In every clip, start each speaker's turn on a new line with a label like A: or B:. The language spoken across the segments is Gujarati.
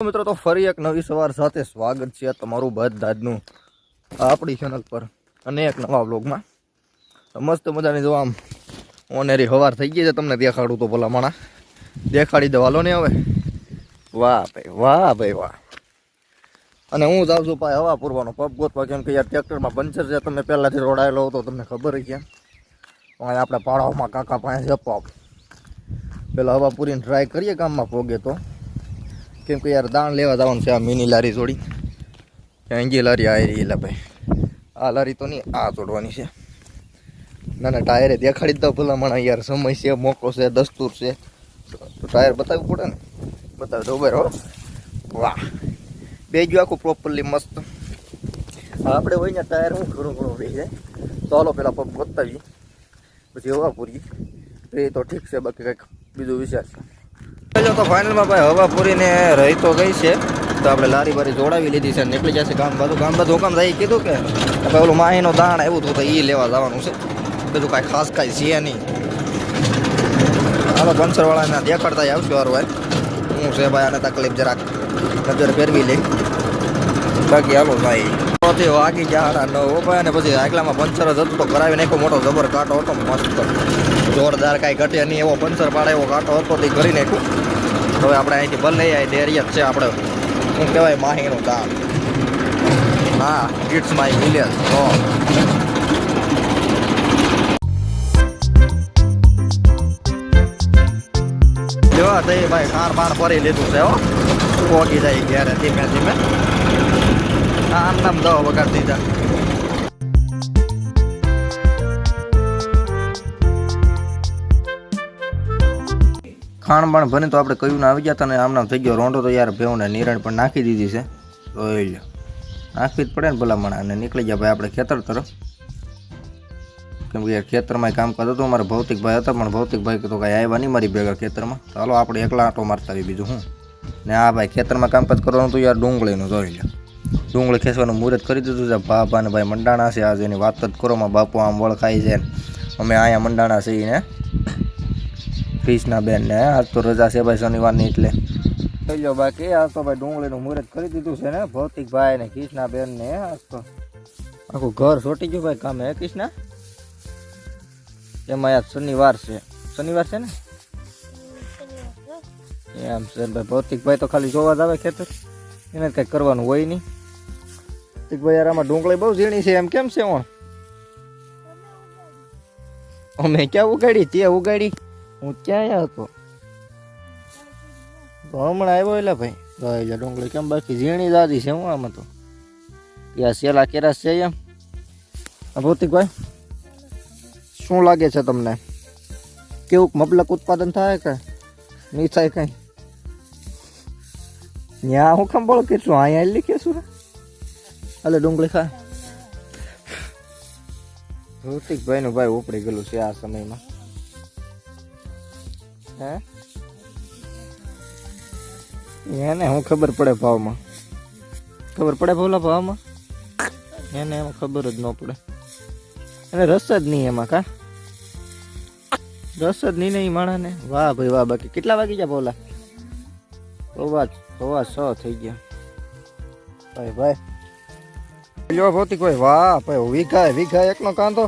A: મિત્રો તો ફરી એક નવી સવાર સાથે સ્વાગત છે તમારું બધાનું આપણી ચેનલ પર અને એક નવા વ્લોગમાં. મસ્ત મજાની જો આમ ઓનેરી સવાર થઈ ગઈ છે. તમને દેખાડું તો ભલા માણા દેખાડી દેવાલો ને હવે. વાહ ભાઈ વાહ. અને હું જાઉં છું ભાઈ હવા પૂરવાનો પગ ગોતવા, કેમ કે યાર ટ્રેક્ટરમાં પંચર છે. તમે પહેલાંથી રોડાયેલો હતો તમને ખબર છે. અહીં આપણે પાડાઓમાં કાકા પાસે જપો પેલા હવા પૂરીને ટ્રાય કરીએ ગામમાં પોગે તો, કેમ કે યાર દાણ લેવા જવાનું છે. આ મિની લારી જોડી એંગી લારી આવી એટલે ભાઈ આ લારી તો નહીં, આ જોડવાની છે. ના ના ટાયરે દેખાડી જ દઉં ભલા મને યાર, સમય છે, મોકો છે, દસ્તુર છે તો ટાયર બતાવવું પડે ને. બતાવી દો બરાબર. વાહ બે ગયું આખું પ્રોપરલી મસ્ત. આપણે હોય ને ટાયર હું ઘણું રહી જાય. ચાલો પેલા પગ બતાવીએ પછી હવા પૂરી એ તો ઠીક છે, બાકી કંઈક બીજું વિચાર છે. તો ફાઇનલમાં ભાઈ હવા પૂરીને રહી તો ગઈ છે, તો આપણે લારી બારી જોડાવી લીધી છે, નીકળી જશે ગામ બાજુ હુકામ જાય. કીધું કે ભાઈ ઓલું માહીનો દાણ આવ્યું હતું તો એ લેવા જવાનું છે. બીજું કાંઈ ખાસ કાંઈ છે નહીં. હાલો પંચરવાળાને દેખાડતા આવશું વાર વાર હું છે ભાઈ. આને તકલીફ જરાક નજર ફેરવી લે, બાકી હાલો ભાઈ વાગી ગયા 9 ભાઈ. અને પછી આગલામાં પંચર જ હતું તો કરાવી નાખ્યો. મોટો જબર કાંટો હતો, મસ્ત જોરદાર, કાંઈ ઘટે નહીં એવો પંચર પાડે એવો કાંટો હતો તે કરી નાખ્યું. હવે આપણે અહીંથી ભલે આવી ડેરિયા જ છે આપણે, શું કહેવાય, માહીનું દામ. હા ઇટ્સ માય વિલેજ. જોવા થઈ ભાઈ ખાર બાર ફરી લીધું છે હો. પોગી જાય ઘેરે ધીમે ધીમે. આમ નામ દવા વગાડ દીધા. ખાણ બાણ ભરી તો આપણે કયું ના આવી ગયા હતા ને આમ નામ થઈ ગયો રોંઢો. તો યાર ભેવને નિરણ પણ નાખી દીધી છે, જોઈ લો. નાખવી જ પડે ને ભલામણ. અને નીકળી ગયા ભાઈ આપણે ખેતર તરફ, કેમ કે યાર ખેતરમાં કામકાજ હતું. મારા ભૌતિકભાઈ હતા પણ ભૌતિકભાઈ તો કાંઈ આવ્યા નહીં મારી ભેગા ખેતરમાં. ચાલો આપણે એકલા આંટો મારતા આવી, બીજું હું. ને આ ભાઈ ખેતરમાં કામકાજ કરવાનું તો યાર ડુંગળીનું જોઈ લો. ડુંગળી ખેંચવાનું મુહૂર્ત કરી દીધું છે. બાપા ને ભાઈ મંડાણા છે આજે, એની વાત જ કરો માં. બાપુ આમ વળખાય છે, અમે અહીંયા મંડાણા છીએ ને ક્રિષ્નાબેન ને. આજ તો રજા છે ભાઈ શનિવારની, એટલે થઈ લો. બાકી આજ તો ભાઈ ડુંગળીનું મુહૂર્ત કરી દીધું છે ને ભૌતિકભાઈ ને ક્રિષ્નાબેન ને. આજ તો આખું ઘર છોટી ગયું ભાઈ કામે. હે ક્રિષ્ના, એમાં યાર શનિવાર છે. શનિવાર છે ને એમ છે ભાઈ. ભૌતિકભાઈ તો ખાલી જોવા જ આવે ખેતર, એને કંઈક કરવાનું હોય નહીં. ભૌતિકભાઈ યાર આમાં ડુંગળી બહુ ઝીણી છે એમ કેમ છે? ઓણ અમે ક્યાં ઉગાડી? તે ઉગાડી, હું ક્યાં હતો તો હમણાં આવ્યો. એટલે ભાઈ એટલે ડુંગળી કેમ બાકી ઝીણી દાદી છે હું આમાં તો. યા સેલા કેરા છે એમ. ભૌતિકભાઈ શું લાગે છે તમને? કેવું મબલક ઉત્પાદન થાય કે નહીં થાય કઈ? ત્યાં હું કેમ બોલો કેટલું અહીંયા લીખે શું? હાલે ડુંગળી ખા. ભૌતિકભાઈ નું ભાઈ ઉપડી ગયેલું છે આ સમયમાં. હે એને હું ખબર પડે ભાવમાં? ખબર પડે ભોલા ભાવમાં? એને એમાં ખબર જ ન પડે. અને રસ જ નહીં એમાં. કા રસ જ નહીં માણાને. વાહ ભાઈ વાહ. બાકી કેટલા વાગી ગયા ભોલા? સવા 6 થઈ ગયા ભાઈ ભાઈ. લ્યો ભૌતિકભાઈ વાહ ભાઈ. વીઘા એકનો કાંદો,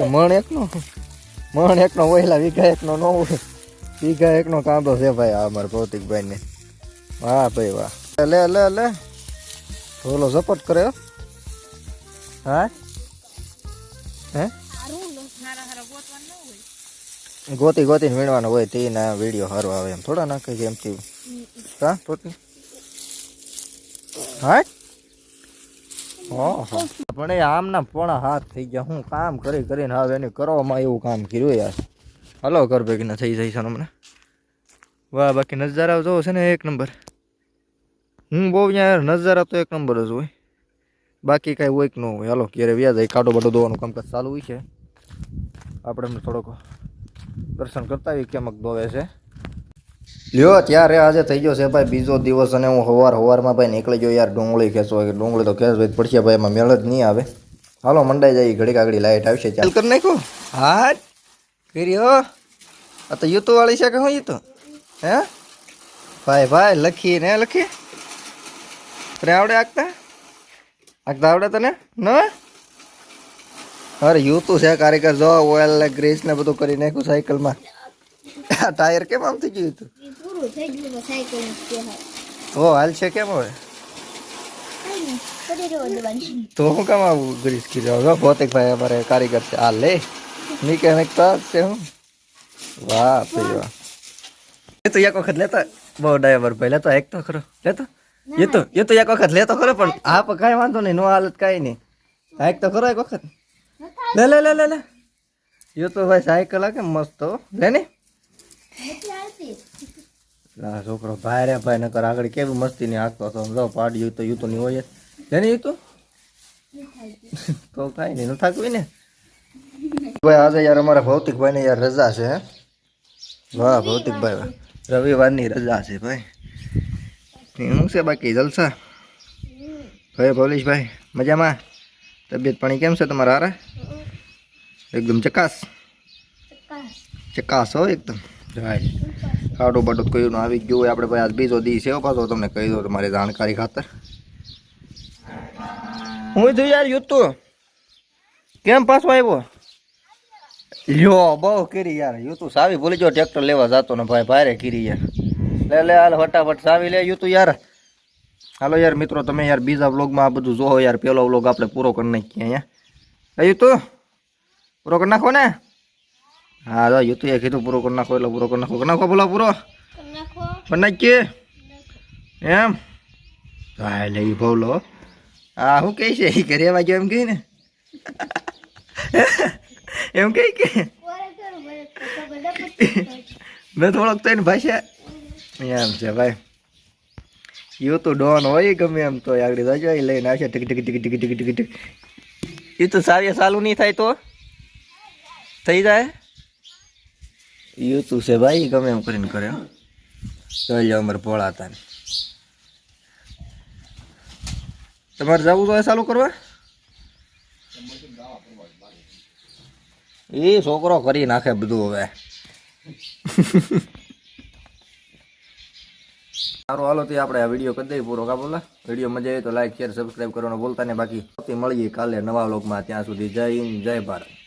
A: મણ એકનો વહેલા વીઘા એકનો ન હોય. વીઘા એકનો કાંદો છે ભાઈ આ અમારા ભૌતિકભાઈ ને. વાહ ભાઈ વાહ. લે લે લે બોલો સપોર્ટ કરે. હા હે ગોતીને વીણવાનો હોય તે ના વિડીયો સારો આવે એમ થોડા નાખે છે એમથી. હા પોતે હા પણ એ આમના પોણા હાથ થઈ ગયા. હું કામ કરીને હવે એને કરવામાં એવું કામ કર્યું યાર. હલો ઘર ભેગી થઈ જાય છે હમણાં. વાહ બાકી નજારા જોવો છે ને એક નંબર. હું બહુ યાર નજારા તો એક નંબર જ હોય, બાકી કાંઈ હોય કે ન હોય. હાલો ક્યારે વ્યાજ જાય. કાંટો બાટો ધોવાનું કામકાજ ચાલુ હોય છે. આપણે થોડોક દર્શન કરતા આવીએ કેમક દોવે છે. લ્યો ત્યારે આજે થઈ ગયો છે ભાઈ બીજો દિવસ, અને હું સવારમાં ભાઈ નીકળી ગયો યાર ડુંગળી ખેંચવા. ડુંગળી તો ખેંચવી જ પડશે ભાઈ, એમાં મેળ જ નહીં આવે. હાલો મંડાઈ જાય ઘડી આગળ લાઈટ આવશે. ચાલ કરી નાખો. હા કર્યો. આ તો યુતુ વાળી છે કે હું યુતુ? હે ભાઈ લખી ને લખી તને આવડે આગતા આવડે તને ન અરે યુ તું છે કારીગર જો ઓઇલ ને ગ્રીસ ને બધું કરી નાખ્યું સાયકલમાં આ ટાયર કેમ આમ થઈ ગયું હતું
B: પૂરું થઈ ગયું સાયકલ
A: તો હાલ છે કેમ હવે તો હું કામ આવું ગ્રીસ કર્યો જો ભૌતિકભાઈ અમારે કારીગર છે આ લે મિકેનિક તો છે હું વાહ ભાઈ વાહ એ તો એક વખત લેતા બહુ ડ્રાઈવર ભાઈ લેતો એક તો ખરો લેતો એ તો એક વખત લેતો ખરો પણ આ પણ કાંઈ વાંધો નહીં નો હાલત કાંઈ નહીં એક તો ખરો એક વખત લે લે લે લે લે એ તો ભાઈ સાયકલ આ કેમ મસ્ત હો લે ને ના છોકરો ભાઈ રે ભાઈ નકર આગળ કેવી મસ્તી ની હાંકતો હતો જો પાડ્યું તો યુ તો નહીં હોય લે ને યુ તો કાંઈ નહીં ન થાકવી ને ભાઈ આજે યાર અમારા ભૌતિકભાઈ ને યાર રજા છે હે વાહ ભૌતિકભાઈ રવિવારની રજા છે ભાઈ શું છે બાકી જલસા ભાઈ ભૌલીશભાઈ મજામાં તબિયત પાણી કેમ છે તમારા હારા એકદમ ચકાસ હો એકદમ ભાઈ ખાડો બાટો કયું આવી ગયું હોય આપણે ભાઈ આજ બીજો દી છે પાછો તમને કહી દો તમારી જાણકારી ખાતર હું થયું યાર યુતું કેમ પાછો આવ્યો લ્યો બહુ કરી યાર યુતું સાવી ભૂલી જો ટ્રેક્ટર લેવા જતો ને ભાઈ ભારે કીરી યાર લે હાલ ફટાફટ સાવી લે યુતું યાર હાલો યાર મિત્રો તમે યાર બીજા વ્લોગમાં આ બધું જોવો યાર પેલો વ્લોગ આપણે પૂરો કરી નાખીએ અહીંયા યુતું પૂરો કરી નાખો ને હા તો યુતું એ કીધું પૂરો કરી નાખો એટલે પૂરો કરી નાખો બોલો પૂરો કરી નાખીએ એમ હા લે એ ભવલો હા હું કહે છે એ ઘરે વાગ્યો એમ કહી ને એમ કઈ કે મેં થોડોક તો એને ભાષા એમ છે ભાઈ યુ તો ડોન હોય ગમે એમ તો આગળ જાજો એ લઈને આવશે ટીક ટીક ટીક ટીક ટીક ટીક ટીક એ તો સારી ચાલુ નહીં થાય તો થઈ જાય યુ તું છે ભાઈ ગમે એમ કરીને કરે ચાલ અમારે ભોળા હતા તમારે જવું તો ચાલુ કરવા એ છોકરો કરી નાખે બધું હવે સારું હાલો તો આપણે આ વિડીયો કરી દઈએ પૂરો કા બોલા વિડીયો મજા આવે તો લાઈક શેર સબસ્ક્રાઈબ કરવાનું બોલતા ને બાકી મળીએ કાલે નવા વ્લોગમાં ત્યાં સુધી જય હિન્દ જય ભારત.